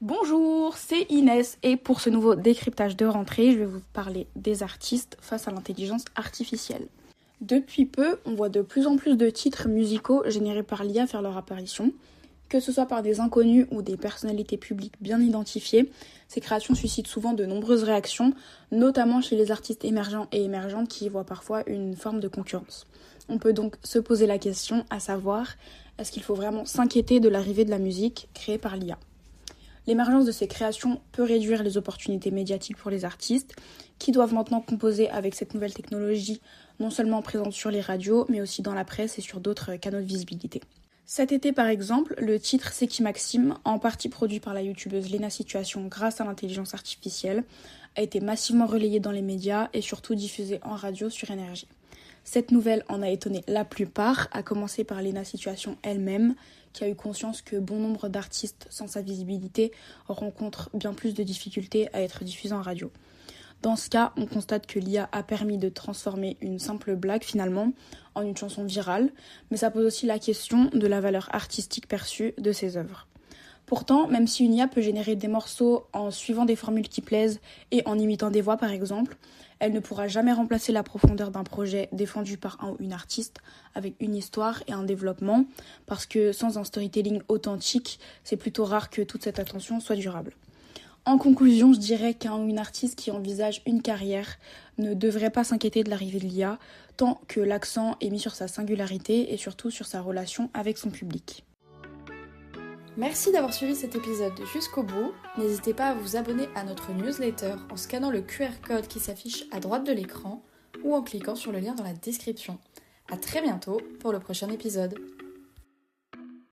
Bonjour, c'est Inès et pour ce nouveau décryptage de rentrée, je vais vous parler des artistes face à l'intelligence artificielle. Depuis peu, on voit de plus en plus de titres musicaux générés par l'IA faire leur apparition. Que ce soit par des inconnus ou des personnalités publiques bien identifiées, ces créations suscitent souvent de nombreuses réactions, notamment chez les artistes émergents et émergentes qui y voient parfois une forme de concurrence. On peut donc se poser la question, à savoir, est-ce qu'il faut vraiment s'inquiéter de l'arrivée de la musique créée par l'IA ? L'émergence de ces créations peut réduire les opportunités médiatiques pour les artistes, qui doivent maintenant composer avec cette nouvelle technologie, non seulement présente sur les radios, mais aussi dans la presse et sur d'autres canaux de visibilité. Cet été, par exemple, le titre C'est qui Maxime, en partie produit par la youtubeuse Léna Situation grâce à l'intelligence artificielle, a été massivement relayé dans les médias et surtout diffusé en radio sur Énergie. Cette nouvelle en a étonné la plupart, à commencer par Léna Situation elle-même, qui a eu conscience que bon nombre d'artistes sans sa visibilité rencontrent bien plus de difficultés à être diffusés en radio. Dans ce cas, on constate que l'IA a permis de transformer une simple blague finalement en une chanson virale, mais ça pose aussi la question de la valeur artistique perçue de ces œuvres. Pourtant, même si une IA peut générer des morceaux en suivant des formules qui plaisent et en imitant des voix par exemple, elle ne pourra jamais remplacer la profondeur d'un projet défendu par un ou une artiste avec une histoire et un développement, parce que sans un storytelling authentique, c'est plutôt rare que toute cette attention soit durable. En conclusion, je dirais qu'un ou une artiste qui envisage une carrière ne devrait pas s'inquiéter de l'arrivée de l'IA, tant que l'accent est mis sur sa singularité et surtout sur sa relation avec son public. Merci d'avoir suivi cet épisode jusqu'au bout. N'hésitez pas à vous abonner à notre newsletter en scannant le QR code qui s'affiche à droite de l'écran ou en cliquant sur le lien dans la description. À très bientôt pour le prochain épisode.